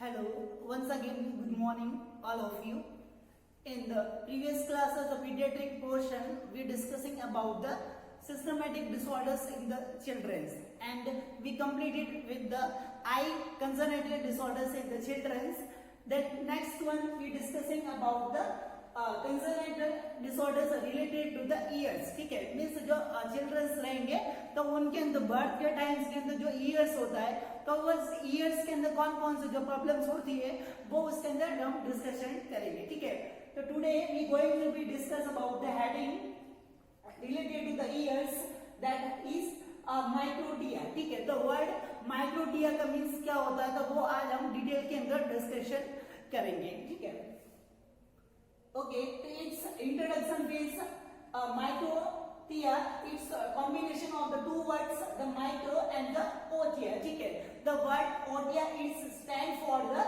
Hello, once again, good morning, all of you. In the previous class of the pediatric portion, we discussing about the systematic disorders in the children, and we completed with the eye congenital disorders in the children. Then next one we discussing about the congenital disorders related to the ears. ठीक है, means जो children's रहेंगे तो उनके अंदर birth के times के अंदर जो ईयर्स होता है तो वो ईयर्स के अंदर कौन कौन से जो प्रॉब्लम्स होती है वो उसके अंदर हम डिस्कशन करेंगे. ठीक है, तो today we going to be discuss about the heading related to the ears, that is microtia. ठीक है, तो वर्ड माइक्रोटिया का मीन्स क्या होता है तो वो आज हम डिटेल के अंदर डिस्कशन करेंगे. ठीक है, okay, its introduction is microtia. It's a combination of the two words, the micro and the otia. ठीक है, the word otia is stand for the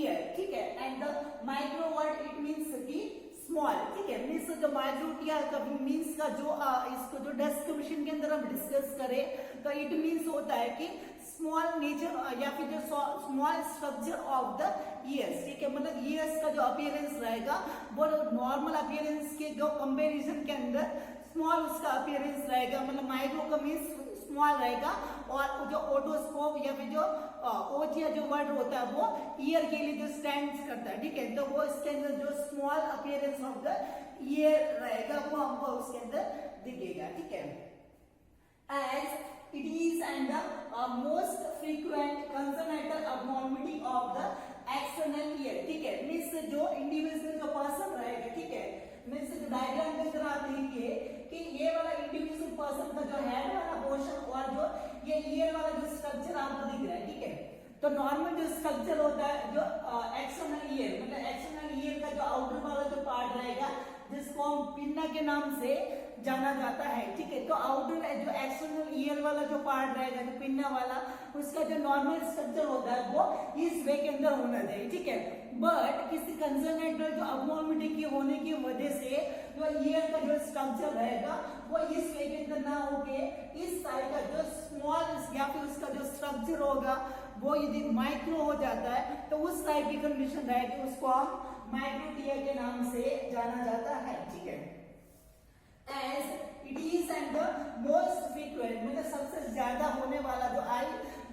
ear. ठीक है, and the micro word it means की small. ठीक है, means जो माइक्रोटिया का means का जो इसको जो डिस्क्रिप्शन के अंदर हम डिस्कस करें तो इट मीन्स होता है कि स्मॉल नेचर या फिर जो small structure of the ears. ठीक है, मतलब ईयर्स का जो अपीयरेंस रहेगा वो नॉर्मल अपीयरेंस के जो कंपैरिजन के अंदर स्मॉल उसका अपीयरेंस रहेगा. मतलब माइक्रो का मीन्स स्मॉल रहेगा और जो ओटोस्कोप या फिर जो ओटिया जो वर्ड होता है वो ईयर के लिए जो स्टैंड करता है. ठीक है, तो वो इसके अंदर जो small appearance of the ear रहेगा वो हमको उसके अंदर दिखेगा. ठीक है, as it is and the most frequent congenital abnormality of the external ear. ठीक है, मीन्स जो इंडिविजुअल जो पर्सन रहेगा. ठीक है, मीन्स जो डायग्राम के अंदर आप देखिए कि ये वाला इंडिविजुअल पर्सन का जो हेड वाला पोर्शन और जो ये ईयर वाला जो स्ट्रक्चर आपको दिख रहा है. ठीक है, तो नॉर्मल जो स्ट्रक्चर होता है जो एक्सटर्नल ईयर मतलब एक्सटर्नल ईयर का जो आउटर वाला जो पार्ट रहेगा जिसको हम पिन्ना के नाम से जाना जाता है. ठीक है, तो आउटर जो एक्सटर्नल ईयर वाला जो पार्ट रहेगा जो पिन्ना वाला उसका जो नॉर्मल स्ट्रक्चर होता है वो इस वे के अंदर होना चाहिए. ठीक है, बट किसी कंजनाइटल जो अबनॉर्मलिटी की होने की वजह से जो ईयर का जो स्ट्रक्चर रहेगा वो इस वे के अंदर ना होके इस साइड का जो स्मॉल या फिर उसका जो स्ट्रक्चर होगा वो यदि माइक्रो हो जाता है तो उस टाइप की कंडीशन रहेगी, उसको हम माइक्रोटिया के नाम से जाना जाता है. ठीक है, as it is and the most frequent मतलब सबसे ज्यादा होने वाला जो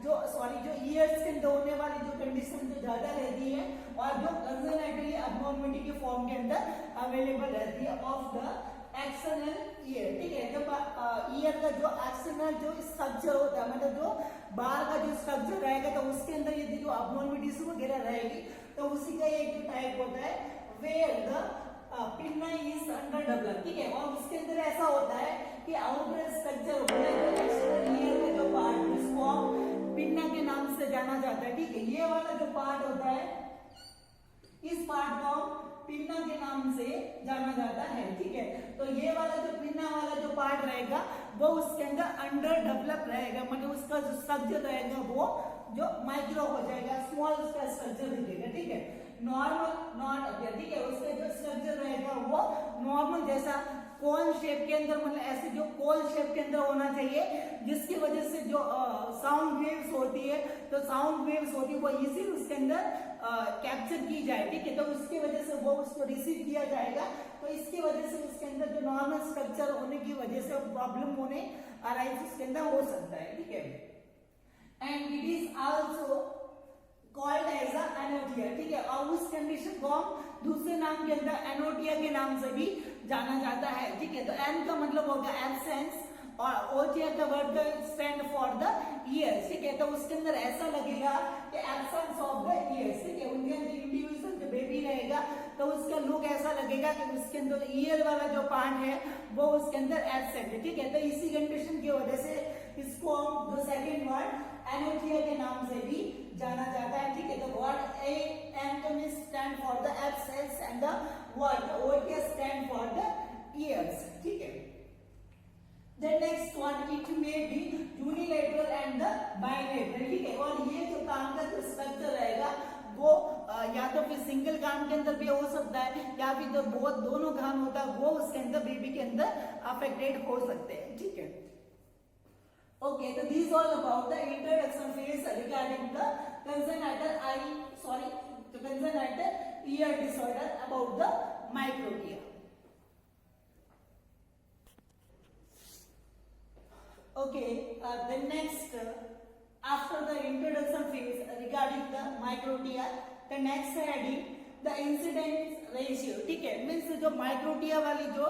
जो ईयर्स के अंदर होने वाली जो कंडीशन जो ज्यादा रहती है और जो कंजनाइटली अबनॉर्मलिटी के फॉर्म के अंदर अवेलेबल रहती है ऑफ द एक्सटर्नल ईयर. ठीक है, जब ईयर का जो एक्सटर्नल जो स्ट्रक्चर होता है मतलब जो बाहर का जो स्ट्रक्चर रहेगा तो उसके अंदर यदि जो अबनॉर्मलिटीज वगैरह रहेगी तो उसी का एक जो टाइप होता है where the pinna is under develop. ठीक है, और उसके अंदर ऐसा होता है कि आउटर स्ट्रक्चर एक्सटर्नल ईयर का जो पार्ट जिसको पिन्ना के नाम से जाना जाता है. ठीक है, ये वाला जो पार्ट होता है इस पार्ट को पिन्ना के नाम से जाना जाता है. ठीक है, तो ये वाला जो पिन्ना वाला जो पार्ट रहेगा वो उसके अंदर अंडर डेवलप रहेगा मतलब उसका जो स्ट्रक्चर रहेगा वो जो माइक्रो हो जाएगा, स्मॉल उसका स्ट्रक्चर दिखेगा. ठीक है, नॉर्मल नॉट अपीयर. ठीक है, उसका जो स्ट्रक्चर रहेगा वो नॉर्मल जैसा कोन शेप के अंदर मतलब ऐसे जो कोन शेप के अंदर होना चाहिए जिसकी वजह से जो साउंड वेव्स होती है तो साउंड वेव्स होती है वो इजी उसके अंदर कैप्चर की जाए. ठीक है, तो उसकी वजह से वो उसको रिसीव किया जाएगा तो इसकी वजह से उसके अंदर जो नॉर्मल स्ट्रक्चर होने की वजह से प्रॉब्लम होने अराइज उसके अंदर हो सकता है. ठीक है, and it is also called as anotia. ठीक है, और उस कंडीशन को हम दूसरे नाम के अंदर एनोटिया के नाम से भी जाना जाता है. ठीक है, तो एन का मतलब होगा एब्सेंस और ओटिया का वर्ड का स्टैंड फॉर द ईयर्स. ठीक है, तो उसके अंदर ऐसा लगेगा कि एब्सेंस ऑफ द ईयर्स. ठीक है, उनके अंदर इंडिविजुअल जो बेबी रहेगा तो उसका लुक ऐसा लगेगा कि उसके अंदर ईयर वाला जो पार्ट है वो उसके अंदर एब्सेंट है. ठीक है, तो इसी कंडीशन की वजह से इसको हम जो सेकंड वर्ड एनोटिया के नाम से भी जाना जाता है. ठीक है, तो word antonym stand for the absence and the word otia stand for the ears. ठीक है, the next one it may be unilateral and the bilateral. ठीक है, और ये जो कान का जो स्ट्रक्चर रहेगा वो या तो फिर सिंगल कान के अंदर भी हो सकता है या फिर जो बहुत दोनों कान होता है वो उसके अंदर बेबी के अंदर अफेक्टेड हो सकते हैं. ठीक है, okay, so these all about the introduction phase regarding the congenital eye ear disorder about the microtia. Okay, then next, after the introduction phase regarding the microtia, the next heading the incidence ratio. ठीक है, means जो माइक्रोटिया वाली जो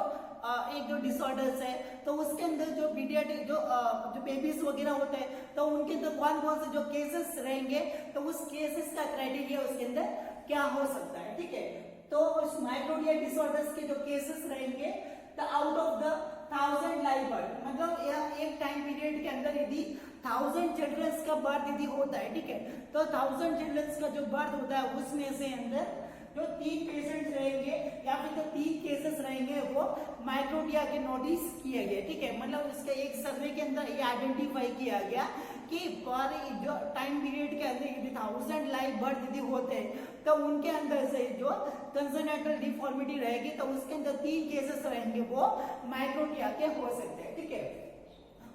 एक जो disorders है, तो उसके अंदर जो पीडियाट्रिक जो बेबीज वगैरह होते हैं, तो उनके अंदर कौन कौन से जो केसेस रहेंगे, तो उस केसेस का क्राइटेरिया उसके अंदर क्या हो सकता है. ठीक है, तो उस माइक्रोटिया डिसऑर्डर्स के जो केसेस रहेंगे, तो out of the 1000 live birth, मतलब यह एक टाइम पीरियड के अंदर यदि 1000 चिल्ड्रंस का बर्थ यदि होता है, ठीक है, तो 1000 चिल्ड्रंस का जो बर्थ होता है उसमें से अंदर जो 3 पेशेंट्स रहेंगे या फिर जो 3 केसेस रहेंगे वो माइक्रोटिया के नोटिस किए गए. ठीक है, मतलब इसके एक सर्वे के अंदर ये आइडेंटिफाई किया गया कि पर जो टाइम पीरियड के अंदर यदि 1000 लाइव बर्थ यदि होते हैं, तो उनके अंदर से जो कंजेनिटल डिफॉर्मिटी रहेगी, तो उसके अंदर 3 केसेस रहेंगे वो माइक्रोटिया के हो सकते हैं. ठीक है,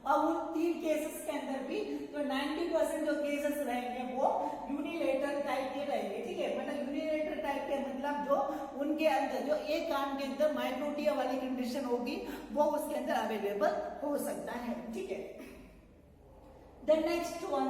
और उन 3 केसेस के अंदर भी तो 90% जो केसेस रहेंगे वो यूनिलेटरल टाइप के रहेंगे. ठीक है, मतलब यूनिलेटरल टाइप के मतलब जो उनके अंदर जो एक कान के अंदर माइक्रोटिया वाली कंडीशन होगी वो उसके अंदर अवेलेबल हो सकता है. ठीक है, the next one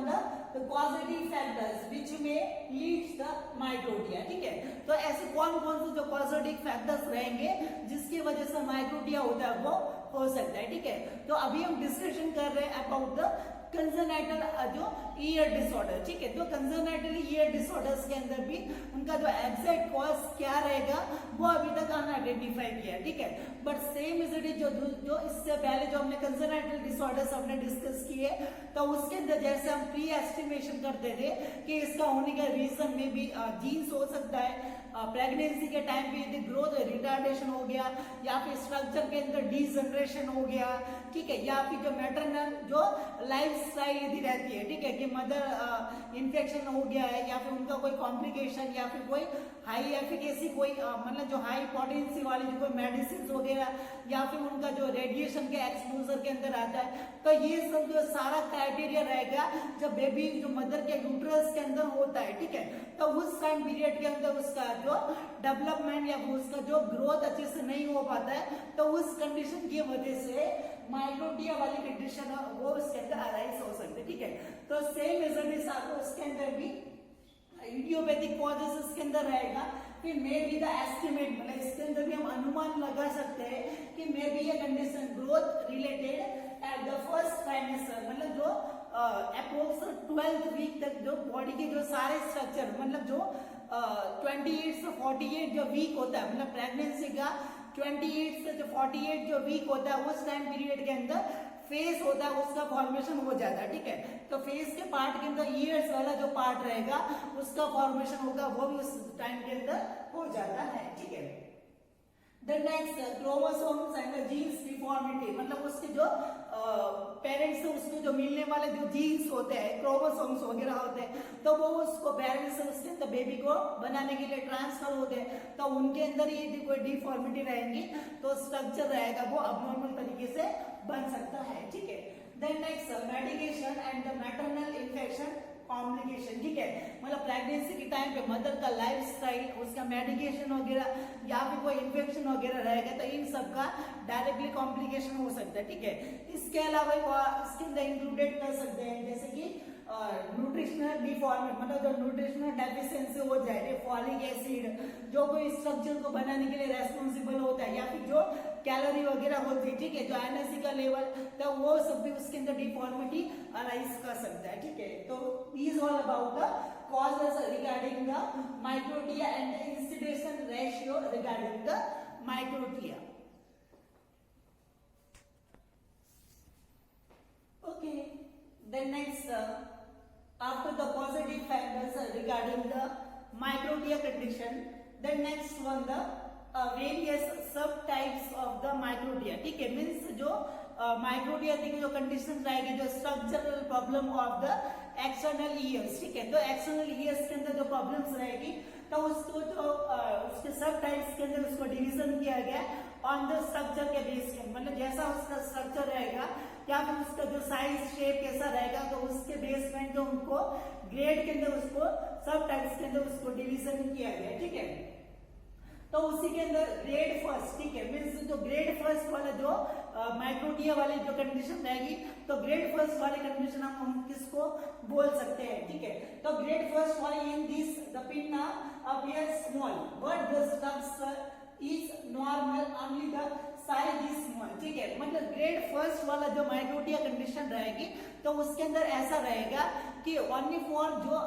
the causative factors which may lead the microtia. ठीक है, तो ऐसे कौन कौन से जो causative factors रहेंगे जिसकी वजह से माइक्रोटिया होता है वो हो सकता है. ठीक है, तो अभी हम डिस्कशन कर रहे हैं अबाउट द कंजेनिटल जो ईयर डिसऑर्डर. ठीक है, तो कंजेनिटल ईयर डिसऑर्डर्स के अंदर भी उनका जो एग्जैक्ट कॉज क्या रहेगा वो अभी तक हमने आइडेंटिफाई किया. ठीक है, बट सेम इज इट जो इससे पहले जो हमने कंजेनिटल डिसऑर्डर्स हमने डिस्कस किए, तो उसके अंदर जैसे हम प्री एस्टिमेशन करते थे कि इसका होने का रीजन में भी जीन्स हो सकता है, प्रेगनेंसी के टाइम पे यदि ग्रोथ रिटार्डेशन हो गया या फिर स्ट्रक्चर के अंदर डीजनरेशन हो गया. ठीक है, या फिर जो मैटरनल जो लाइफ स्टाइल यदि रहती है, ठीक है, कि मदर इन्फेक्शन हो गया है या फिर उनका कोई कॉम्प्लिकेशन या फिर कोई हाई एफिकेसी कोई मतलब जो हाई पोटेंसी वाली जो कोई मेडिसिन वगैरह या फिर उनका जो रेडिएशन के एक्सपोजर के अंदर आता है, तो ये सब जो सारा क्राइटेरिया रहेगा जब बेबी जो मदर के यूट्रस के अंदर होता है. ठीक है, तो उस टाइम पीरियड के अंदर उसका जो डेवलपमेंट या उसका जो ग्रोथ अच्छे से नहीं हो पाता है, तो उस कंडीशन की वजह से माइक्रोटिया वाली कंडीशन वो उसके अंदर अराइज हो सकते हैं. ठीक है, तो सेम रिजल्ट आपको उसके अंदर भी इडियोपैथिक कॉजेस इसके अंदर रहेगा. फिर मे बी द एस्टिमेट, मतलब इसके अंदर भी हम अनुमान लगा सकते हैं कि मे बी ये condition growth related at the first trimester, मतलब जो अप्रोक्स 12th वीक तक जो बॉडी के जो सारे स्ट्रक्चर मतलब जो 28 से 48 जो वीक होता है, मतलब प्रेगनेंसी का 28 से जो 48 जो वीक होता है उस टाइम पीरियड के अंदर फेस होता है उसका फॉर्मेशन हो जाता है. ठीक है, तो फेस के पार्ट के अंदर ईयर्स वाला जो पार्ट रहेगा उसका फॉर्मेशन होगा वो भी उस टाइम के अंदर हो जाता है. ठीक है, the next chromosomes and the genes deformity, मतलब उसके जो पेरेंट्स से उसको जो मिलने वाले जो जीन्स होते हैं, क्रोमोसोम्स वगैरह होते हैं, तो वो उसको पेरेंट्स से उसके अंदर बेबी को बनाने के लिए ट्रांसफर होते हैं, तो उनके अंदर ही यदि कोई डिफॉर्मिटी रहेंगी तो स्ट्रक्चर रहेगा वो अबनॉर्मल तरीके से बन सकता है. ठीक है, then next medication and the maternal infection complication. ठीक है, मतलब प्रेगनेंसी के टाइम पे मदर का लाइफ स्टाइल, उसका मेडिकेशन वगैरह या फिर कोई इन्फेक्शन वगैरह रहेगा, तो इन सब का डायरेक्टली कॉम्प्लिकेशन हो सकता है. ठीक है, इसके अलावा इसके अंदर इंक्लूडेड कर सकते हैं जैसे कि न्यूट्रिशनल डिफॉर्मिटी, मतलब जो न्यूट्रिशनल डेफिशिएंसी हो जाए, फॉलिक एसिड जो कोई स्ट्रक्चर को बनाने के लिए रेस्पॉन्सिबल होता है, या फिर जो कैलोरी वगैरह होती है, ठीक है, जो एनएससी का लेवल, तो वो सब भी उसके अंदर डिफॉर्मिटी अराइज कर सकता है. ठीक है, तो is all about the causes regarding the microtia and the incidence ratio regarding the microtia. Okay, then next after the positive factors regarding the microtia condition, then next one the various subtypes of the microtia. ठीक है, means जो माइक्रोटिया की जो condition रहेगी, जो structural problem of the external years. ठीक है, तो एक्सटर्नल ईयर्स के अंदर जो प्रॉब्लम्स रहेगी तो उसको जो उसके सब टाइप्स के अंदर उसको डिवीजन किया गया ऑन द स्ट्रक्चर के बेस पे, मतलब जैसा उसका स्ट्रक्चर रहेगा या फिर उसका जो साइज शेप कैसा रहेगा तो उसके बेस में जो उनको ग्रेड के अंदर उसको सब टाइप्स के अंदर उसको डिवीजन किया गया. ठीक है, तो उसी के अंदर ग्रेड फर्स्ट, ठीक है, मीन्स जो ग्रेड फर्स्ट वाला जो माइक्रोटिया वाली जो कंडीशन रहेगी, तो ग्रेड फर्स्ट वाली कंडीशन हम किसको बोल सकते हैं, ठीक है। तो ग्रेड फर्स्ट वाली in this the pinna appears small but the structure is normal, only the size is small, ठीक है। मतलब ग्रेड फर्स्ट वाला जो माइक्रोटिया कंडीशन रहेगी तो उसके अंदर ऐसा रहेगा कि ओनली फॉर जो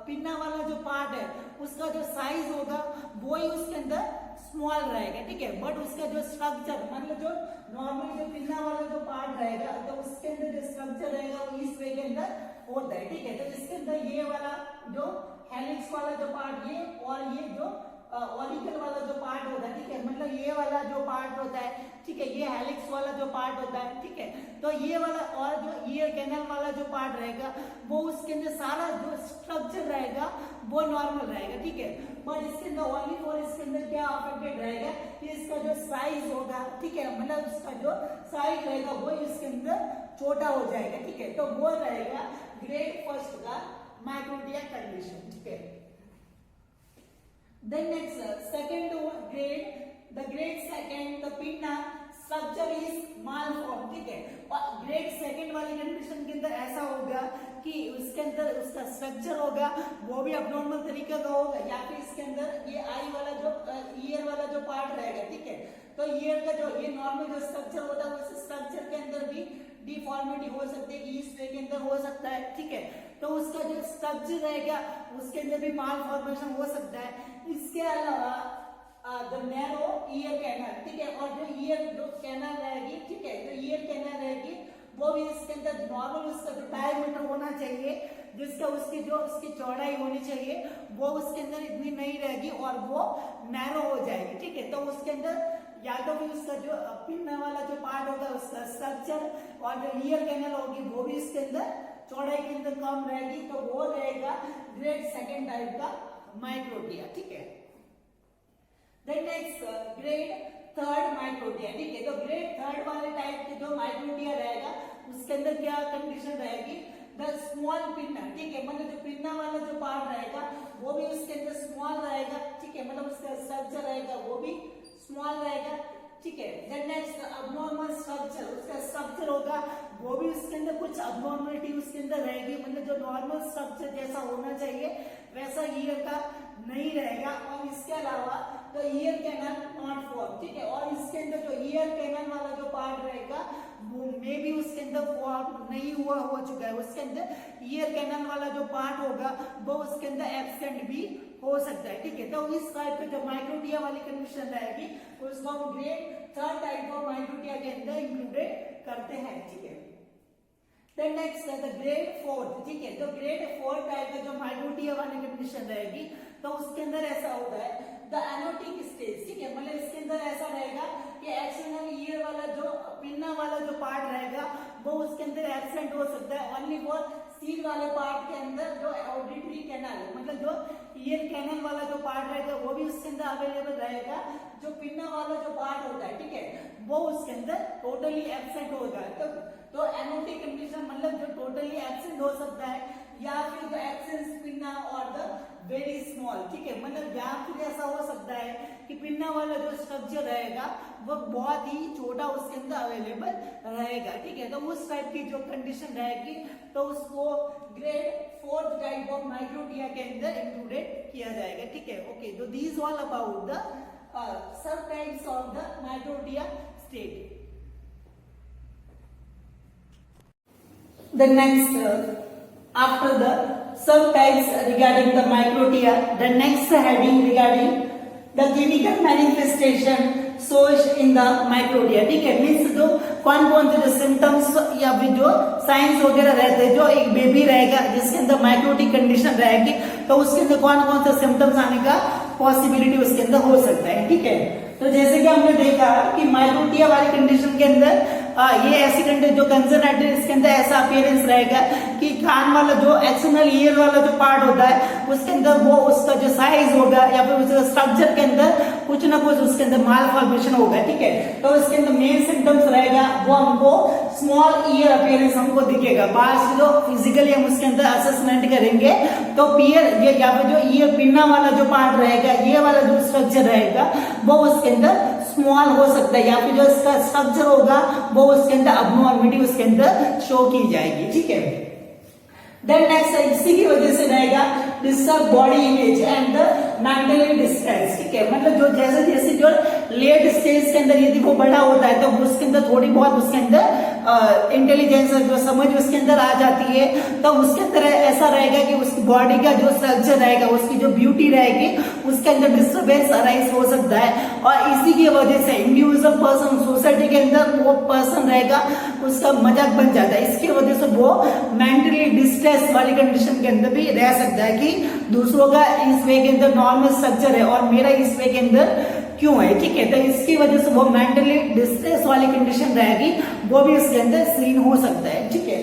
पिन्ना वाला जो पार्ट है उसका जो साइज होगा वो ही उसके अंदर स्मॉल रहेगा, ठीक है। बट उसका जो स्ट्रक्चर, मतलब जो नॉर्मल जो पिन्ना वाला जो पार्ट रहेगा तो उसके अंदर जो स्ट्रक्चर रहेगा वो इस वे के अंदर होता है, ठीक है। तो इसके अंदर ये वाला जो हेलिक्स वाला जो पार्ट ये और ये जो ऑलिकल वाला जो पार्ट होता है, ठीक है, मतलब ये वाला जो पार्ट होता है, ठीक है, ये हेलिक्स वाला जो पार्ट होता है, ठीक है। तो ये वाला और जो ईयर कैनल वाला जो पार्ट रहेगा वो उसके अंदर सारा जो स्ट्रक्चर रहेगा वो नॉर्मल रहेगा, ठीक है। बट इसके अंदर ओनली फॉर इसके अंदर क्या अफेक्टेड रहेगा कि इसका जो साइज होगा, ठीक है, मतलब उसका जो साइज रहेगा वो इसके अंदर छोटा हो जाएगा, ठीक है। तो वो रहेगा ग्रेड फर्स्ट का माइक्रोटिया कंडीशन, ठीक है। Then next second grade, the grade second the pinna structure is malformed, ठीक है। और ग्रेड सेकंड वाली कंडीशन के अंदर ऐसा होगा कि उसके अंदर उसका स्ट्रक्चर होगा वो भी अबनॉर्मल तरीके का होगा, या फिर इसके अंदर ये आई वाला जो ईयर वाला जो पार्ट रहेगा, ठीक है। तो ईयर का जो ये नॉर्मल जो स्ट्रक्चर होता है उस स्ट्रक्चर के अंदर भी डिफॉर्मिटी हो सकती है, इस वे के अंदर हो सकता है, ठीक है। तो उसका जो स्ट्रक्चर रहेगा उसके अंदर भी माल फॉर्मेशन हो सकता है। इसके अलावा द नैरो ईयर कैनल, ठीक है, और जो ईयर जो कैनल रहेगी, ठीक है, जो ईयर कैनल रहेगी वो भी इसके अंदर नॉर्मल उसका जो डायमीटर होना चाहिए, जिसका उसकी जो उसकी चौड़ाई होनी चाहिए वो उसके अंदर इतनी नहीं रहेगी और वो नैरो हो जाएगी, ठीक है। तो उसके अंदर या तो भी उसका जो पिन्ना वाला जो पार्ट होगा उसका स्ट्रक्चर और जो ईयर कैनल होगी वो भी इसके अंदर चौड़ाई के अंदर कम रहेगी, तो वो रहेगा ग्रेड सेकंड टाइप का माइक्रोटिया, ठीक है। देन नेक्स्ट ग्रेड थर्ड माइक्रोटिया, ठीक है। तो ग्रेड थर्ड वाले टाइप के जो माइक्रोटिया रहेगा उसके अंदर क्या कंडीशन रहेगी, द स्मॉल पिन्ना, ठीक है, मतलब जो पिन्ना वाला जो पार्ट रहेगा वो भी उसके अंदर स्मॉल रहेगा, ठीक है, मतलब उसका स्ट्रक्चर रहेगा वो भी स्मॉल रहेगा, ठीक है। देन नेक्स्ट अबनॉर्मल स्ट्रक्चर, उसका स्ट्रक्चर होगा वो भी उसके अंदर कुछ अबनॉर्मलिटी उसके अंदर रहेगी, मतलब जो नॉर्मल स्ट्रक्चर जैसा होना चाहिए वैसा ईयर का नहीं रहेगा। और इसके अलावा तो ईयर कैनल नॉट फॉर्म, ठीक है, और इसके अंदर जो ईयर कैनल वाला जो पार्ट रहेगा वो मे भी उसके अंदर फॉर्म नहीं हुआ हो चुका है, उसके अंदर ईयर कैनल वाला जो पार्ट होगा वो उसके अंदर एब्सेंट भी हो सकता है, ठीक है। तो इस टाइप के जो माइक्रोटिया वाली कंडीशन रहेगी उसको हम grade third type of microtia के अंदर इंक्लूडेड करते हैं, ठीक है। Then next the grade fourth, ठीक है। तो ग्रेड फोर्थ टाइप का जो माइक्रोटिया वाली कंडीशन रहेगी तो उसके अंदर ऐसा होता है द एनोटिक स्टेज, ठीक है, मतलब इसके अंदर ऐसा रहेगा कि एक्सटर्नल ईयर वाला जो पिन्ना वाला जो पार्ट रहेगा वो उसके अंदर एब्सेंट हो सकता है, ओनली फॉर सीड वाले पार्ट के अंदर जो ऑडिटरी कैनल, मतलब जो ईयर कैनल वाला जो पार्ट रहेगा वो भी उसके अंदर अवेलेबल रहेगा, जो पिन्ना वाला जो पार्ट होता है, ठीक है, वो उसके अंदर टोटली एब्सेंट होगा। तो एनोटिक कंडीशन मतलब जो टोटली एब्सेंट हो सकता है, या फिर जो एब्सेंस पिन्ना और द वेरी स्मॉल, ठीक है, मतलब या फिर ऐसा हो सकता है कि पिन्ना वाला जो स्ट्रक्चर रहेगा वो बहुत ही छोटा उसके अंदर अवेलेबल रहेगा, ठीक है। तो उस टाइप की जो कंडीशन रहेगी तो उसको grade fourth type of microtia के अंदर इंक्लूडेड किया जाएगा, ठीक है। ओके, तो this all about the subtypes of the microtia state. The next after the subtypes regarding the microtia, the next heading regarding the clinical manifestation shows in the microtia, ठीक है। Means जो कौन कौन से जो symptoms या फिर जो साइंस वगैरह रहते हैं, जो एक बेबी रहेगा जिसके अंदर माइक्रोटिक कंडीशन रहेगी तो उसके अंदर कौन कौन से सिम्टम्स आने का पॉसिबिलिटी उसके अंदर हो सकता है, ठीक है। तो जैसे कि हमने देखा कि माइक्रोटिया वाली कंडीशन के अंदर ये एक्सीडेंट जो कंजर्नेटिव इसके अंदर ऐसा अपीयरेंस रहेगा कि कान वाला जो एक्सटर्नल ईयर वाला जो पार्ट होता है उसके अंदर वो उसका जो साइज होगा या फिर उसके स्ट्रक्चर के अंदर कुछ ना कुछ उसके अंदर माल फॉर्मेशन होगा, ठीक है। तो इसके अंदर मेन सिम्टम्स रहेगा वो हमको स्मॉल ईयर अपीयरेंस हमको दिखेगा। बाहर जो फिजिकली हम उसके अंदर असेसमेंट करेंगे तो पियर ये या फिर जो ईयर पिन्ना वाला जो पार्ट रहेगा, ये वाला जो स्ट्रक्चर रहेगा वो उसके अंदर स्मॉल हो सकता है, या फिर जो इसका स्ट्रक्चर होगा वो उसके अंदर अबनॉर्मलिटी उसके अंदर शो की जाएगी, ठीक है। देन नेक्स्ट इसी की वजह से रहेगा disturb body image and the mentally distress, ठीक है। मतलब जो जैसे जैसे जो लेट स्टेज के अंदर यदि वो बड़ा होता है तो उसके अंदर थोड़ी बहुत उसके अंदर इंटेलिजेंस जो समझ उसके अंदर आ जाती है, तो उसके अंदर ऐसा रहेगा कि उसकी बॉडी का जो स्ट्रक्चर रहेगा, उसकी जो ब्यूटी रहेगी उसके अंदर डिस्टर्बेंस अराइज हो सकता है। और इसी की वजह से इंडिविजुअल पर्सन सोसाइटी के अंदर वो पर्सन रहेगा उसका मजाक बन जाता है। इसकी वजह से वो मेंटली डिस्ट्रेस वाली कंडीशन के अंदर भी रह सकता है कि दूसरों का इस वे के अंदर नॉर्मल स्ट्रक्चर है और मेरा इस वे के अंदर क्यों है, ठीक है। तो इसकी वजह से वो मेंटली डिस्ट्रेस वाली कंडीशन रहेगी, वो भी इसके अंदर सीन हो सकता है, ठीक है।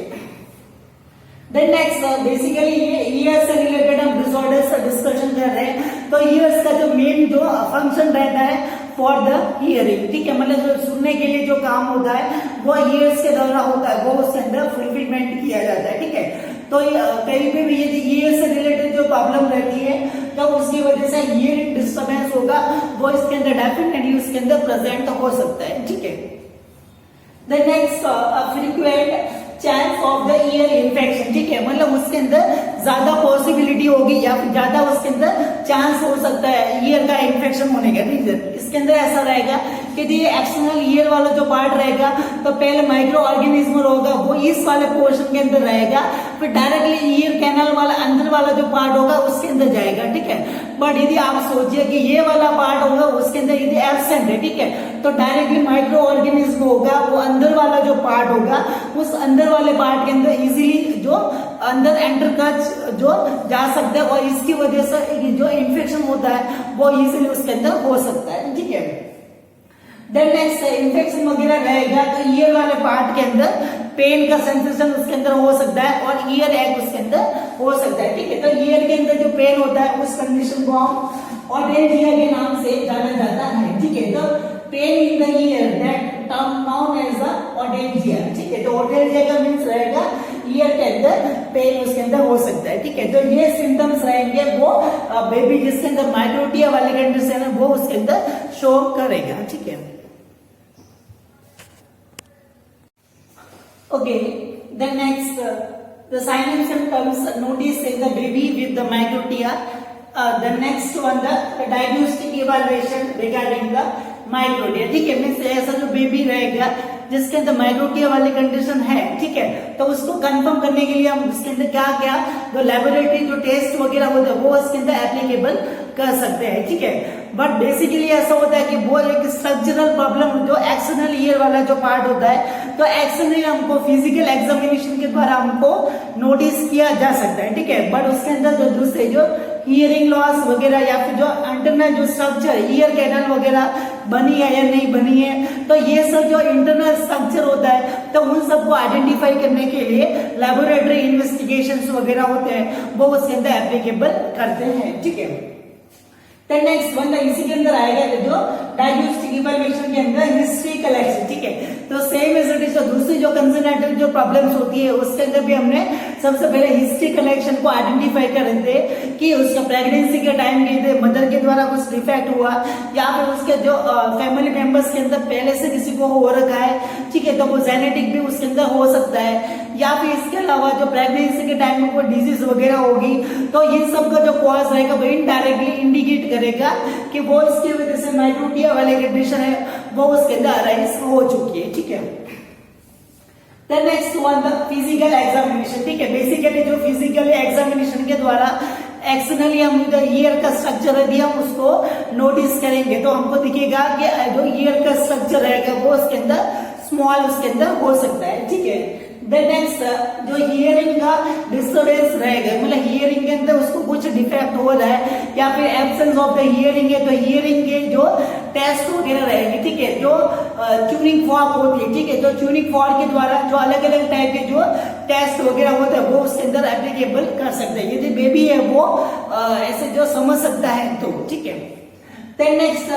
देन नेक्स्ट बेसिकली ये ईयर्स से रिलेटेड हम डिसऑर्डर्स का डिस्कशन कर रहे हैं। तो ईयर्स का जो मेन जो फंक्शन रहता है फॉर द हियरिंग, ठीक है। मतलब जो सुनने के लिए जो काम होता है वो ईयर्स के द्वारा होता है, वो उसके अंदर फुलफिलमेंट किया जाता है, ठीक है। तो कहीं पे भी यदि ईयर से रिलेटेड जो प्रॉब्लम रहती है तो उसकी वजह से ईयर डिस्टर्बेंस होगा, वो इसके अंदर डेफिनेटली उसके अंदर प्रेजेंट हो सकता है, ठीक है। The next frequent chance of the ear infection, ठीक है। मतलब उसके अंदर ज्यादा पॉसिबिलिटी होगी या फिर ज्यादा उसके अंदर चांस हो सकता है ईयर का इन्फेक्शन होने का। रीजन इसके अंदर ऐसा रहेगा कि ये एक्सटर्नल ईयर वाला जो पार्ट रहेगा तो पहले माइक्रो ऑर्गेनिज्म होगा वो इस वाले पोर्शन के अंदर रहेगा, फिर डायरेक्टली ईयर कैनल वाला अंदर वाला जो पार्ट होगा उसके अंदर जाएगा, ठीक है। बट यदि आप सोचिए कि ये वाला पार्ट होगा उसके अंदर यदि एब्सेंट है, ठीक है, तो डायरेक्टली माइक्रो ऑर्गेनिज्म होगा वो अंदर वाला जो पार्ट होगा उस अंदर वाले पार्ट के अंदर इजीली जो अंदर एंटर कर जो जा सकता है और इसकी वजह से जो इन्फेक्शन होता है वो इजीली उसके अंदर हो सकता है, ठीक है। देन नेक्स्ट इन्फेक्शन वगैरह रहेगा तो ईयर वाले पार्ट के अंदर पेन का सेंसेशन उसके अंदर हो सकता है और ईयर एग उसके अंदर हो सकता है, ठीक है। तो ईयर के अंदर जो पेन होता है उस कंडीशन को हम ऑडेल्जिया के नाम से जाना जाता है, ठीक है। तो pain in the ear that term known as the otalgia, ठीक है। तो ऑडेल्जिया का मींस रहेगा ईयर के अंदर पेन उसके अंदर हो सकता है, ठीक है। तो ये सिम्टम्स रहेंगे वो बेबी जिसके अंदर माइक्रोटिया वाली कंडीशन है वो उसके अंदर शो करेगा, ठीक है। Okay, the next the sign and symptoms noticed in the baby with the microtia. The next one the diagnostic evaluation regarding the microtia, ठीक है। मीन्स ऐसा जो बेबी रहेगा जिसके अंदर माइक्रोटिया वाली कंडीशन है, ठीक है, तो उसको कंफर्म करने के लिए हम उसके अंदर क्या क्या जो लेबोरेटरी जो टेस्ट वगैरह होते हैं वो उसके अंदर एप्लीकेबल कर सकते हैं, ठीक है। बट बेसिकली ऐसा होता है कि वो एक स्ट्रक्चरल प्रॉब्लम जो एक्सटर्नल ईयर वाला जो पार्ट होता है तो एक्सटर्नली हमको फिजिकल एग्जामिनेशन के द्वारा हमको नोटिस किया जा सकता है, ठीक है। बट उसके अंदर जो दूसरे जो हियरिंग लॉस वगैरह या फिर जो इंटरनल जो स्ट्रक्चर ईयर कैनल वगैरह बनी है या नहीं बनी है, तो ये सब जो इंटरनल स्ट्रक्चर होता है तो उन सबको आइडेंटिफाई करने के लिए लेबोरेटरी इन्वेस्टिगेशंस वगैरह होते हैं वो उसके अंदर एप्लीकेबल करते हैं, ठीक है। तो नेक्स्ट वन इसी के अंदर आएगा जो डायग्नोस्टिक इवैल्यूएशन के अंदर हिस्ट्री कलेक्शन, ठीक है। तो सेम एज इट इज दूसरी जो कंसर्नेटिव जो प्रॉब्लम्स होती है उसके अंदर भी हमने सबसे पहले हिस्ट्री कलेक्शन को आइडेंटिफाई कर रहे थे कि उसका प्रेगनेंसी के टाइम के मदर के द्वारा कुछ डिफेक्ट हुआ या फिर उसके जो फैमिली मेंबर्स के अंदर पहले से किसी को हो रखा है, ठीक है, तो वो जेनेटिक भी उसके अंदर हो सकता है, या फिर इसके अलावा जो प्रेगनेंसी के टाइम में कोई डिजीज वगैरह होगी तो इन सब का जो कॉज रहेगा वो इनडायरेक्टली इंडिकेट करेगा कि वो इसकी वजह से माइक्रोटिया वाली कंडीशन है वो उसके अंदर अराइज हो चुकी है, ठीक है। The next one the physical examination, ठीक है। बेसिकली जो फिजिकल एग्जामिनेशन के द्वारा एक्सटर्नली हम जो ईयर का स्ट्रक्चर है दिया उसको नोटिस करेंगे तो हमको दिखेगा कि जो ईयर का स्ट्रक्चर रहेगा वो उसके अंदर स्मॉल उसके अंदर हो सकता है, ठीक है। देन नेक्स्ट जो हियरिंग का डिस्टर्बेंस रहेगा, मतलब हियरिंग के अंदर उसको कुछ डिफेक्ट हो रहा है या फिर एब्सेंस ऑफ द हियरिंग है, तो हियरिंग के जो टेस्ट वगैरह रहेगी, ठीक है, जो ट्यूनिंग फॉर्क होती है, ठीक है, तो ट्यूनिंग फॉर्क के द्वारा जो अलग अलग टाइप के जो टेस्ट वगैरह होते हैं वो उसके अंदर एप्लीकेबल कर सकते हैं, यदि बेबी है वो ऐसे जो समझ सकता है तो, ठीक है। देन नेक्स्ट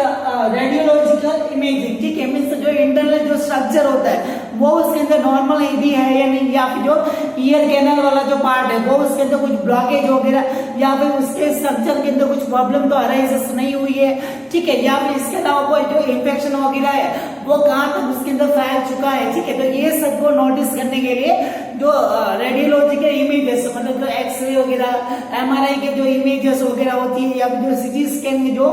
रेडियोलॉजिकल इमेजिंग, ठीक है, मीन्स जो इंटरनल जो स्ट्रक्चर होता है वो उसके अंदर नॉर्मल यदि है या नहीं, या फिर जो ईयर कैनल वाला जो पार्ट है वो उसके अंदर कुछ ब्लॉकेज वगैरह या फिर उसके स्ट्रक्चर के अंदर कुछ प्रॉब्लम तो अराइज नहीं हुई है, ठीक है, या फिर इसके अलावा कोई जो इन्फेक्शन वगैरह है वो कहाँ तक उसके अंदर फैल चुका है, ठीक है, तो ये सबको नोटिस करने के लिए जो रेडियोलॉजिकल इमेजेस, मतलब जो एक्सरे वगैरह एमआरआई के जो इमेजेस वगैरह होती है या फिर जो सीटी स्कैन के जो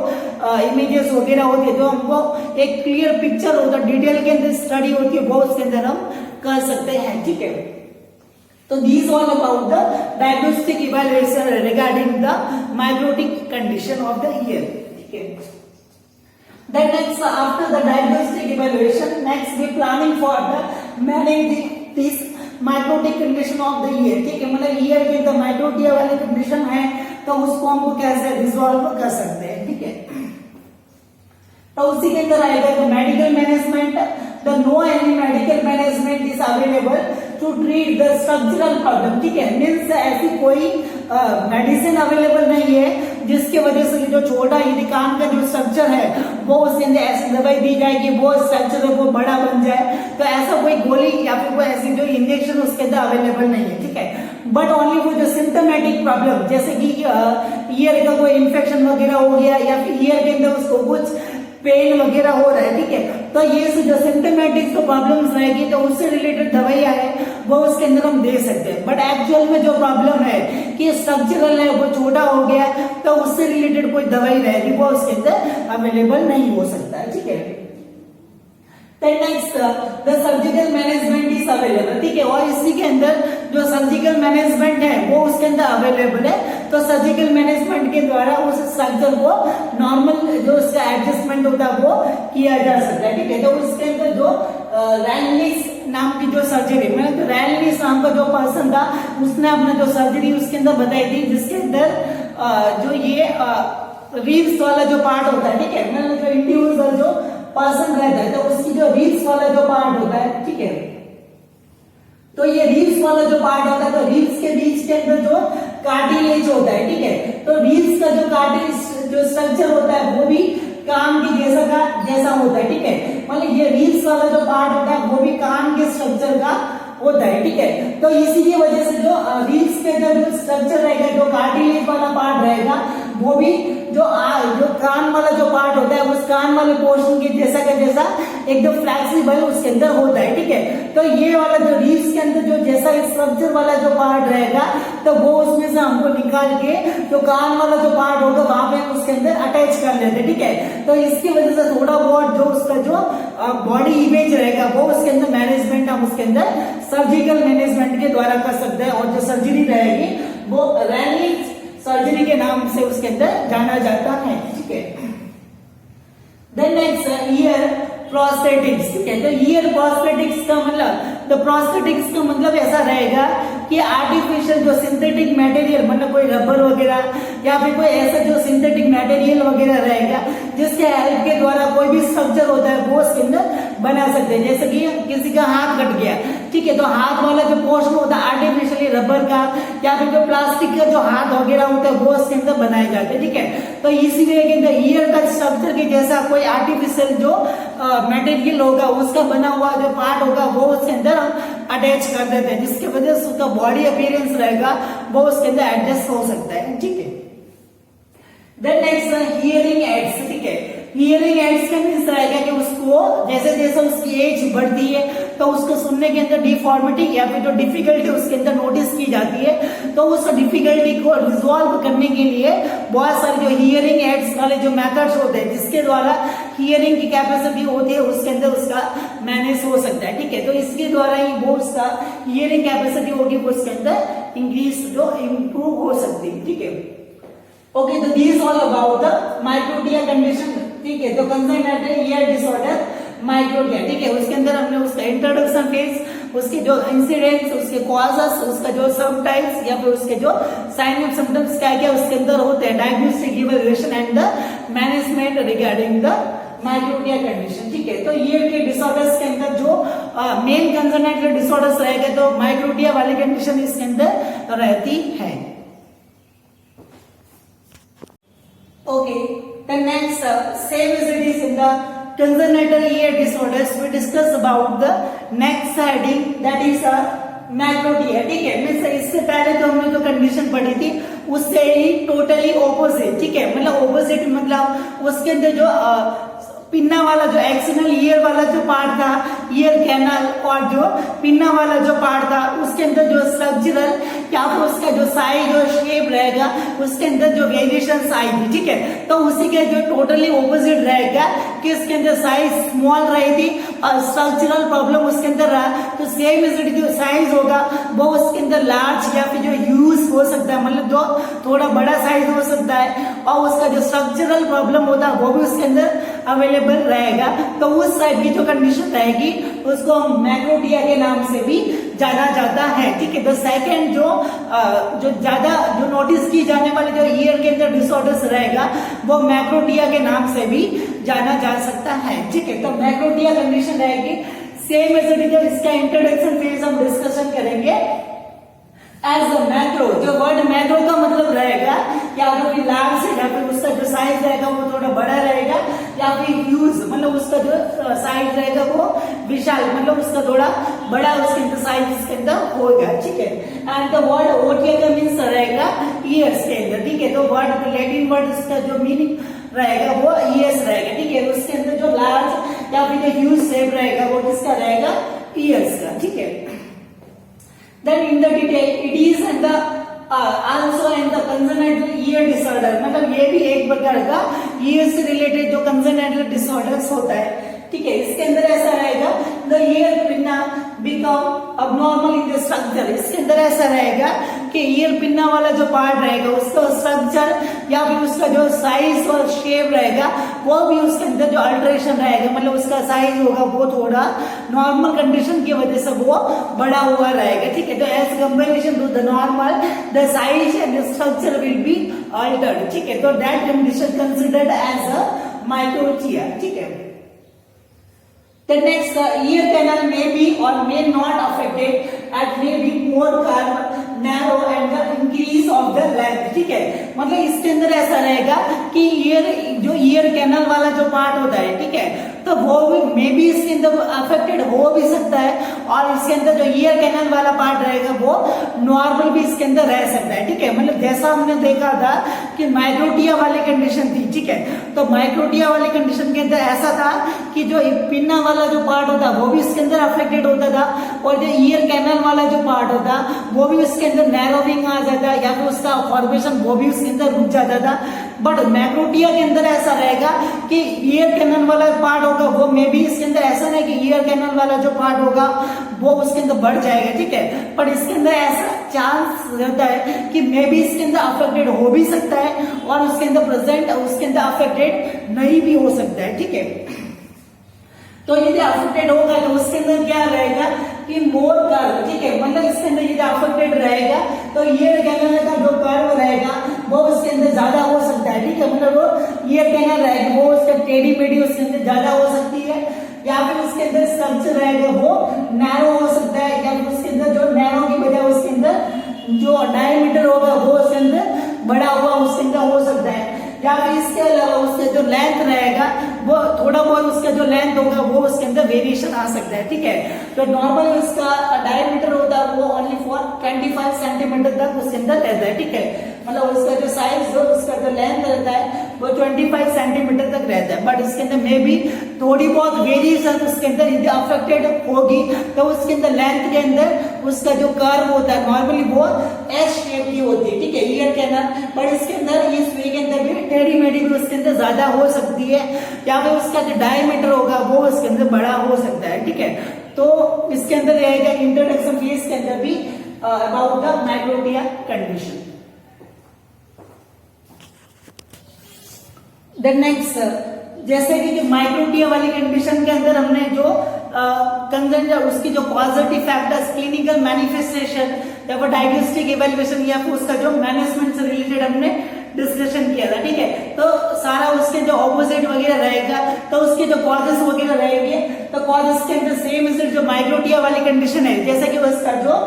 इमेजेस वगैरह होती है, जो हमको एक क्लियर पिक्चर होता है, डिटेल के अंदर स्टडी होती है, वो उसके अंदर हम कर सकते हैं, ठीक है। तो these all about the diagnostic evaluation regarding the microtic condition of the ear, ठीक है। Then next after the diagnostic evaluation, next we planning for the managing this microtic condition of the ear, ठीक है, मतलब year के अंदर माइक्रोटिया वाली condition है तो उसको हमको कैसे रिजॉल्व कर सकते हैं, ठीक है। तो उसी के अंदर आएगा तो medical management, the no any medical management is available to treat the structural problem, ठीक है, मीन्स ऐसी कोई मेडिसिन अवेलेबल नहीं है जिसकी वजह से जो छोटा यदि कान का जो स्ट्रक्चर है वो उसके अंदर ऐसी दवाई दी जाए कि वो स्ट्रक्चर है वो बड़ा बन जाए, तो ऐसा कोई गोली या फिर कोई ऐसी जो इंजेक्शन उसके अंदर अवेलेबल नहीं है, ठीक है। बट ओनली वो जो सिम्टोमेटिक प्रॉब्लम जैसे कि ईयर का कोई इन्फेक्शन वगैरह हो गया या फिर ईयर के अंदर उसको कुछ पेन वगैरह हो रहा है, ठीक है, तो ये जो सिम्टोमेटिक जो प्रॉब्लम्स रहेगी तो उससे रिलेटेड दवाइयां है वो उसके अंदर हम दे सकते हैं। बट एक्चुअल में जो प्रॉब्लम है कि स्ट्रक्चरल है वो छोटा हो गया तो उससे रिलेटेड कोई दवाई रहेगी वो उसके अंदर अवेलेबल नहीं हो सकता है, ठीक है। Next the surgical management is available, ठीक है, और इसी के अंदर जो सर्जिकल मैनेजमेंट है वो उसके अंदर अवेलेबल है, तो सर्जिकल मैनेजमेंट के द्वारा उस स्ट्रक्चर को नॉर्मल जो उसका एडजस्टमेंट होता है वो किया जा सकता है, ठीक है। तो उसके अंदर जो रैनलिस नाम की जो सर्जरी, मतलब जो रैनलिस नाम का जो पर्सन था उसने अपना जो सर्जरी उसके अंदर बताई थी, जिसके अंदर जो ये रिब्स वाला जो पार्ट होता है, ठीक है, मतलब जो इंडिविजुअल जो पर्सन रहता है तो उसकी जो रिब्स वाला जो पार्ट होता है, ठीक है, तो ये रिब्स वाला जो पार्ट होता है तो रिब्स के बीच के अंदर जो कार्टिलेज होता है, ठीक है, तो रिब्स का जो कार्टिलेज जो स्ट्रक्चर होता है वो भी कान के जैसा होता है, ठीक है, मतलब ये रिब्स वाला जो पार्ट होता है वो भी कान के स्ट्रक्चर का होता है, ठीक है। तो इसी की वजह से जो रिब्स के जो स्ट्रक्चर रहेगा, जो कार्टिलेज वाला पार्ट रहेगा वो भी जो कान वाला जो पार्ट होता है उस कान वाले पोर्शन के जैसा का जैसा एकदम फ्लेक्सिबल उसके अंदर होता है, ठीक है। तो ये वाला जो रिब्स के अंदर जो जैसा स्ट्रक्चर वाला जो पार्ट रहेगा तो वो उसमें से हमको निकाल के जो कान वाला जो पार्ट होगा वहां पे उसके अंदर अटैच कर लेते हैं, ठीक है। तो इसकी वजह से थोड़ा बहुत जो उसका जो बॉडी इमेज रहेगा वो उसके अंदर मैनेजमेंट हम उसके अंदर सर्जिकल मैनेजमेंट के द्वारा कर सकते हैं, और जो सर्जरी रहेगी वो रैनलिस सर्जरी के नाम से उसके अंदर जाना जाता है, ठीक है। देन नेक्स्ट ईयर प्रोस्थेटिक्स, ठीक है, तो ईयर प्रोस्थेटिक्स का मतलब तो प्रोस्थेटिक्स का मतलब ऐसा रहेगा कि आर्टिफिशियल जो सिंथेटिक मटेरियल, मतलब कोई रबर वगैरह या फिर कोई ऐसा जो सिंथेटिक मटेरियल वगैरह रहेगा जिसके हेल्प के द्वारा कोई भी स्ट्रक्चर होता है वो उसके अंदर बना सकते हैं। जैसे कि किसी का हाथ कट गया, ठीक है, तो हाथ वाला जो पोर्शन होता है आर्टिफिशियली रबर का या फिर जो प्लास्टिक का जो हाथ वगैरह होता है वो उसके अंदर बनाए जाते हैं, ठीक है। तो इसीलिए के अंदर ईयर का स्ट्रक्चर के जैसा कोई आर्टिफिशियल जो मटेरियल होगा उसका बना हुआ जो पार्ट होगा वो उसके अंदर अटैच कर देते हैं, जिसकी वजह से उसका बॉडी अपीयरेंस रहेगा वो उसके अंदर एडजस्ट हो सकता है, ठीक है। देन नेक्स्ट हियरिंग एड्स, ठीक है, हियरिंग एड्स का मीन्स रहेगा कि उसको जैसे जैसे उसकी एज बढ़ती है तो उसको सुनने के अंदर डिफॉर्मिटी या फिर जो डिफिकल्टी उसके अंदर नोटिस की जाती है, तो उस डिफिकल्टी को रिजॉल्व करने के लिए बहुत सारे जो हियरिंग एड्स वाले जो मेथड्स होते हैं जिसके द्वारा हियरिंग की कैपेसिटी होती है उसके अंदर उसका मैनेज हो सकता है, ठीक है। तो इसके द्वारा ही वो उसका हियरिंग कैपेसिटी होगी वो उसके अंदर इंक्रीज जो इम्प्रूव हो सकती है, ठीक है। ओके, तो this all about the microtia condition, ठीक है, तो कंसर्न ईयर डिसऑर्डर माइक्रोटिया, ठीक है, उसके अंदर हमने उसका इंट्रोडक्शन फेज उसके जो इंसिडेंट्स, उसके कॉजेस, उसका जो सब टाइप्स या फिर उसके जो साइन एंड सिम्टम्स क्या क्या उसके अंदर होते हैं, diagnostic evaluation and the management regarding the microtia condition. ठीक है, तो ईयर के डिसऑर्डर्स के अंदर जो मेन कंसर्नेटेड डिसऑर्डर्स रहेगा तो माइक्रोटिया वाली कंडीशन इसके अंदर रहती है। Okay, the next same as it is in the congenital ear disorders, we discuss about the next heading, that is मैक्रोटिया। ठीक है, मीन्स इससे पहले तो हमने जो कंडीशन पढ़ी थी उससे ही टोटली ऑपोजिट। ठीक है, मतलब ऑपोजिट मतलब उसके अंदर जो पिन्ना वाला जो एक्सटर्नल ईयर वाला जो पार्ट था, ईयर कैनल, और जो पिन्ना वाला जो पार्ट था उसके अंदर जो स्ट्रक्चरल या फिर उसका जो साइज और शेप रहेगा उसके अंदर जो वेरिएशन आएगी। ठीक है, तो उसी के जो टोटली ऑपोजिट रहेगा कि इसके अंदर साइज स्मॉल रही थी और स्ट्रक्चरल प्रॉब्लम उसके अंदर रहा, तो सेम जो साइज होगा वो उसके अंदर लार्ज या फिर जो यूज हो सकता है, मतलब जो थोड़ा बड़ा साइज हो सकता है, और उसका जो स्ट्रक्चरल प्रॉब्लम होता है वो भी उसके अंदर अवेलेबल रहेगा। तो उस टाइप की जो कंडीशन रहेगी उसको हम मैक्रोटिया के नाम से भी जाना जाता है। ठीक है, तो सेकंड जो ज्यादा जो नोटिस की जाने वाले जो ईयर के अंदर डिसऑर्डर्स रहेगा वो मैक्रोटिया के नाम से भी जाना जा सकता है। ठीक है, तो मैक्रोटिया कंडीशन रहेगी सेम एज इट इज। इसका इंट्रोडक्शन फेज हम डिस्कशन करेंगे। एज अ मैक्रो, जो वर्ड मैक्रो का मतलब रहेगा या तो फिर लार्ज है या फिर उसका जो साइज रहेगा वो थोड़ा बड़ा रहेगा, या फिर ह्यूज मतलब उसका जो साइज रहेगा वो विशाल मतलब उसका थोड़ा बड़ा उसके अंदर साइज इसके अंदर होगा। ठीक है, एंड द वर्ड ओटिया का मीन्स रहेगा ईयर्स के अंदर। ठीक है, तो वर्ड लैटिन वर्ड उसका जो मीनिंग रहेगा वो ईयर्स रहेगा। ठीक है, उसके अंदर जो लार्ज या फिर जो ह्यूज शेप रहेगा वो किसका रहेगा, ईयर्स का। ठीक है, then in the detail it is and the also in the congenital ear disorder, मतलब ये भी एक प्रकार का ईयर से रिलेटेड जो congenital disorders होता है। ठीक है, इसके अंदर ऐसा रहेगा the ear pinna become abnormal in the structure। इसके अंदर ऐसा रहेगा कि ईयर पिन्ना वाला जो पार्ट रहेगा उसका स्ट्रक्चर या फिर उसका जो साइज और शेप रहेगा वो भी उसके अंदर जो अल्टरेशन रहेगा, मतलब उसका साइज होगा वो थोड़ा नॉर्मल कंडीशन की वजह से वो बड़ा हुआ रहेगा। ठीक है, तो as comparison to the normal the size and structure will be altered. ठीक है, तो that condition considered as a microtia. ठीक है, the next ear canal may be or may not affected and may be more curved, narrow and the increase of the length। ठीक है, मतलब इसके अंदर ऐसा रहेगा कि ईयर कैनल वाला जो पार्ट होता है, ठीक है, तो वो भी मे बी इसके अंदर अफेक्टेड हो भी सकता है, और इसके अंदर जो ईयर कैनल वाला पार्ट रहेगा वो नॉर्मल भी इसके अंदर रह सकता है। ठीक है, मतलब जैसा हमने देखा था कि माइक्रोटिया वाली कंडीशन थी। ठीक है, तो माइक्रोटिया वाली कंडीशन के अंदर ऐसा था कि जो पिन्ना वाला जो पार्ट होता वो भी इसके अंदर अफेक्टेड होता था, और जो ईयर कैनल वाला जो पार्ट होता वो भी उसके अंदर नैरोविंग आ जाता या फिर उसका फॉर्मेशन वो भी उसके अंदर रुक जाता था। बट मैक्रोटिया के अंदर ऐसा रहेगा कि ईयर कैनल वाला पार्ट होगा वो मे भी इसके अंदर ऐसा नहीं कि ईयर कैनल वाला जो पार्ट होगा वो उसके अंदर बढ़ जाएगा। ठीक है, पर इसके अंदर ऐसा चांस रहता है कि मे भी इसके अंदर अफेक्टेड हो भी सकता है और उसके अंदर प्रेजेंट उसके अंदर अफेक्टेड नहीं भी हो सकता है। ठीक है, तो यदि अफेक्टेड होगा तो उसके अंदर क्या रहेगा कि मोर कर्व। ठीक है, मतलब इसके अंदर यदि अफेक्टेड रहेगा तो ईयर कैनल का जो कर्व रहेगा वो उसके अंदर ज्यादा हो सकता है। ठीक है, मतलब वो ईयर कैनल रहेगा वो उसका टेढ़ी मेढ़ी उसके अंदर ज्यादा हो सकती है, या फिर उसके अंदर स्ट्रक्चर रहेगा वो नैरो हो सकता है, या फिर उसके अंदर जो नैरो की बजाय उसके अंदर जो डायमीटर होगा वो उसके अंदर बड़ा हुआ उसके अंदर हो सकता है, या फिर इसके अलावा उसका जो लेंथ रहेगा वो थोड़ा बहुत उसका जो लेंथ होगा वो उसके अंदर वेरिएशन आ सकता है। ठीक है, तो नॉर्मल उसका डायमीटर होता है वो ओनली फॉर 25 सेंटीमीटर तक उसके अंदर रहता है। ठीक है, मतलब उसका जो साइज जो उसका जो लेंथ रहता है वो 25 सेंटीमीटर तक रहता है, बट इसके अंदर मे भी थोड़ी बहुत वेरिएशन उसके अंदर यदि अफेक्टेड होगी तो उसके अंदर लेंथ के अंदर उसका जो कर्व होता है नॉर्मली वो एस शेप की होती है। ठीक है, ईयर कैनल, पर इसके अंदर इस वे के अंदर भी टेढ़ी मेढ़ी भी उसके अंदर ज्यादा हो सकती है, या फिर उसका जो डायमीटर होगा वो उसके अंदर बड़ा हो सकता है। ठीक है, तो इसके अंदर रहेगा इंट्रोडक्शन फेज के अंदर भी about the macrotia condition. The next, जैसे कि माइक्रोटिया वाली कंडीशन के अंदर हमने जो कंसर्न उसकी जो पॉजिटिव फैक्टर्स, क्लिनिकल मैनिफेस्टेशन या फिर डायग्नोस्टिक इवैल्यूएशन या फिर उसका जो मैनेजमेंट से रिलेटेड हमने डिस्कशन किया था, ठीक है। तो सारा उसके जो ऑपोजिट वगैरह रहेगा, तो उसके जो कॉजेस वगैरह रहेंगे, तो कॉजेस के अंदर सेम इज जो माइग्रोटिया वाली कंडीशन है, जैसे कि उसका जो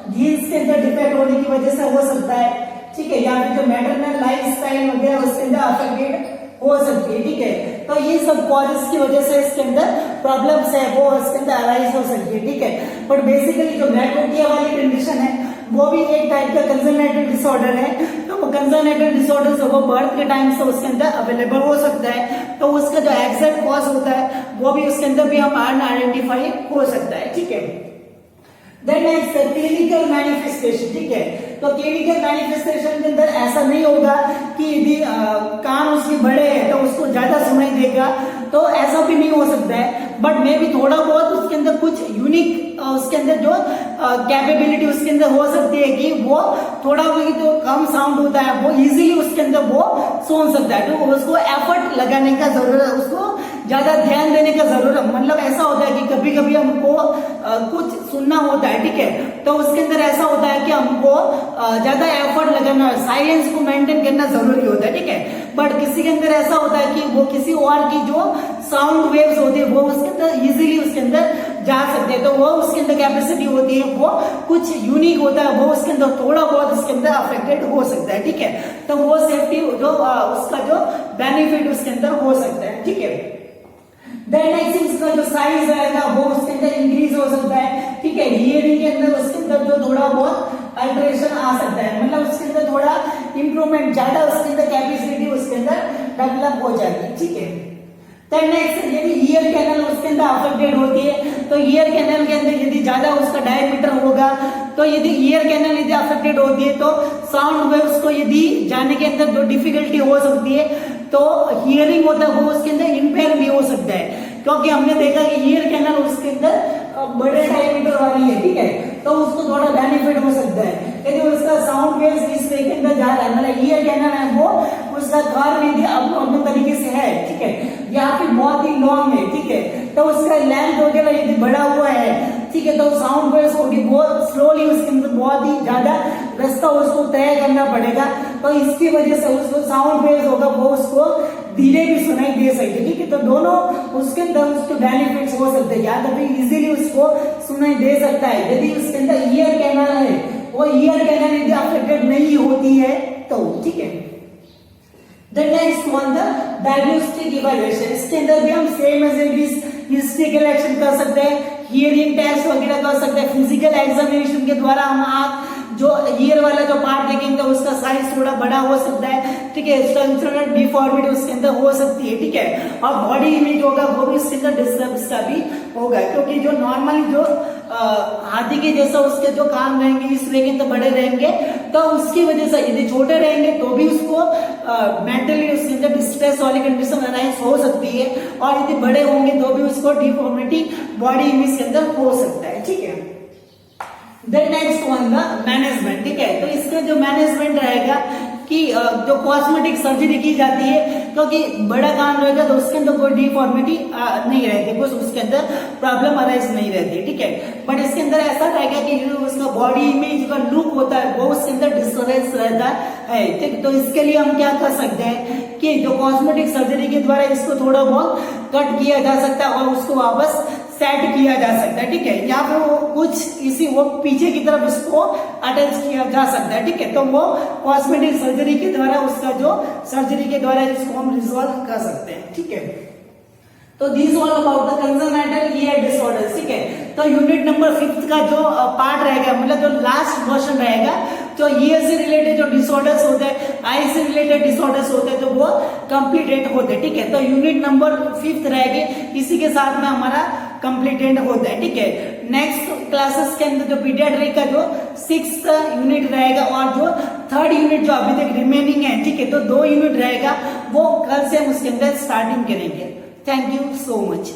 जीन्स के अंदर डिफेक्ट होने की वजह से हो सकता है, ठीक है, या फिर जो मैटरनल लाइफस्टाइल वगैरह उसके अंदर अफेक्टेड हो सकती है, ठीक है। तो ये सब कॉजेस की वजह से इसके अंदर प्रॉब्लम्स है वो इसके अंदर अराइज हो सकती है, ठीक है। बट बेसिकली जो माइग्रोटिया वाली कंडीशन है वो भी एक टाइप का कंजर्नेटल डिसऑर्डर है। तो वो कंजर्नेटल डिसऑर्डर जो वो बर्थ के टाइम से उसके अंदर अवेलेबल हो सकता है, तो उसका जो एग्जैक्ट कॉज होता है वो भी उसके अंदर भी हम आइडेंटिफाई हो सकता है, ठीक है। देन नेक्स्ट क्लिनिकल मैनिफेस्टेशन, ठीक है। तो क्लिनिकल मैनिफेस्टेशन के अंदर ऐसा नहीं होगा कि यदि कान उसके बड़े हैं तो उसको ज्यादा सुनाई देगा, तो ऐसा भी नहीं हो सकता है। बट मे भी थोड़ा बहुत उसके अंदर कुछ यूनिक उसके अंदर जो कैपेबिलिटी उसके अंदर हो सकती है कि वो थोड़ा भी जो कम साउंड होता है वो इजीली उसके अंदर वो सुन सकता है। तो उसको एफर्ट लगाने का जरूरत है, उसको ज्यादा ध्यान देने का जरूरत, मतलब ऐसा होता है कि कभी कभी हमको कुछ सुनना होता है, ठीक है, तो उसके अंदर ऐसा होता है कि हमको ज्यादा एफर्ट लगाना, साइलेंस को मेंटेन करना जरूरी होता है, ठीक है। बट किसी के अंदर ऐसा होता है कि वो किसी और की जो साउंड वेव्स होती है वो उसके अंदर इजीली उसके अंदर जा सकते हैं, तो वो उसके अंदर कैपेसिटी होती है, वो कुछ यूनिक होता है, वो उसके अंदर थोड़ा बहुत उसके अंदर अफेक्टेड हो सकता है, ठीक है। तो वो सेफ्टी जो उसका जो बेनिफिट उसके अंदर हो सकता है, ठीक है। देन नेक्स्ट इसका जो साइज रहेगा वो उसके अंदर इंक्रीज हो सकता है, ठीक है। हियरिंग के अंदर उसके अंदर जो थोड़ा बहुत अल्टरेशन आ सकता है, मतलब उसके अंदर थोड़ा इंप्रूवमेंट, ज्यादा उसके अंदर कैपेसिटी उसके अंदर डेवलप हो जाती है, ठीक है। देन नेक्स्ट यदि ईयर कैनल उसके अंदर अफेक्टेड होती है, तो ईयर कैनल के अंदर यदि ज्यादा उसका डायमीटर होगा, तो यदि ईयर कैनल यदि अफेक्टेड होती है तो साउंड वेव्स को यदि जाने के अंदर जो डिफिकल्टी हो सकती है, तो हियरिंग होता है वो उसके अंदर इंपेयर भी हो सकता है, क्योंकि हमने देखा कि ईयर कैनल उसके अंदर बड़े डायमीटर वाली है, ठीक है, तो उसको थोड़ा बेनिफिट हो सकता है। यदि उसका साउंड वेव्स इस वे के अंदर जा रहा है, मतलब ईयर कैनल है वो उसका कर्व यदि अपने तरीके से है, ठीक है, या फिर बहुत ही लॉन्ग है, ठीक है, तो उसका लेंथ वगैरह यदि बढ़ा हुआ है, ठीक है, तो साउंड वेव्स होगी बहुत स्लोली उसके अंदर बहुत ही ज्यादा रास्ता उसको तय करना पड़ेगा, तो इसकी वजह से उसको साउंड वेव्स होगा वो उसको धीरे भी सुनाई दे सकते, ठीक है। तो दोनों उसके अंदर उसके बेनिफिट्स हो सकते हैं, या कभी इजीली उसको सुनाई दे सकता है। यदि उसके अंदर ईयर कैनल है, वो ईयर कैनल यदि अफेक्टेड नहीं होती है तो, ठीक है। The next one the diagnostic evaluation, इसके अंदर भी हम same as it is history collection कर सकते हैं, हियरिंग टेस्ट वगैरह कर सकते हैं, फिजिकल एग्जामिनेशन के द्वारा हम आप जो ईयर वाला जो पार्ट देखेंगे उसका साइज थोड़ा बड़ा हो सकता है, ठीक है, स्ट्रक्चरल डिफॉर्मिटी उसके अंदर हो सकती है, ठीक है, और बॉडी इमेज होगा वो भी उसके अंदर डिस्टर्ब का भी होगा, क्योंकि जो नॉर्मली जो हाथी के जैसा उसके जो कान रहेंगे इस वे के अंदर बड़े रहेंगे, तो उसकी वजह से यदि छोटे रहेंगे तो भी उसको मेंटली उसके अंदर डिस्ट्रेस वाली कंडीशन अराइज हो सकती है, और यदि बड़े होंगे तो भी उसको डिफॉर्मिटी बॉडी इमेज के अंदर हो सकता है, ठीक है। Then next one the management, ठीक है, तो इसका जो मैनेजमेंट रहेगा कि जो कॉस्मेटिक सर्जरी की जाती है, क्योंकि बड़ा कान रहेगा तो उसके अंदर कोई डिफॉर्मिटी नहीं रहती, कुछ उसके अंदर प्रॉब्लम अराइज नहीं रहती, ठीक है। बट इसके अंदर ऐसा रहेगा कि जो उसका बॉडी इमेज का लुक होता है वो उसके अंदर डिस्टर्बेंस रहता है, ठीक। तो इसके लिए हम क्या कर सकते हैं कि जो कॉस्मेटिक सर्जरी के द्वारा इसको थोड़ा बहुत कट किया जा सकता है और उसको वापस सेट किया जा सकता है, ठीक है, या फिर वो कुछ इसी वो पीछे की तरफ इसको अटैच किया जा सकता है, ठीक है। तो वो कॉस्मेटिक सर्जरी के द्वारा उसका जो सर्जरी के द्वारा इसको हम रिजॉल्व कर सकते हैं, ठीक है। तो this all about the congenital ear disorders, ठीक है। तो यूनिट नंबर 5 का जो पार्ट रहेगा, मतलब जो लास्ट क्वेश्चन रहेगा, तो ईयर से रिलेटेड जो डिसऑर्डर्स होते हैं, आई से रिलेटेड डिसऑर्डर्स होते हैं, तो वो कंप्लीटेड होते हैं, ठीक है। तो यूनिट नंबर 5 रहेगी, इसी के साथ में हमारा कंप्लीटेड होता है, ठीक है। नेक्स्ट क्लासेस के अंदर जो पीडियाट्रिक का जो 6th यूनिट रहेगा और जो 3rd यूनिट जो अभी तक रिमेनिंग है, ठीक है, तो 2 यूनिट रहेगा, वो कल से हम उसके अंदर स्टार्टिंग करेंगे। Thank you so much.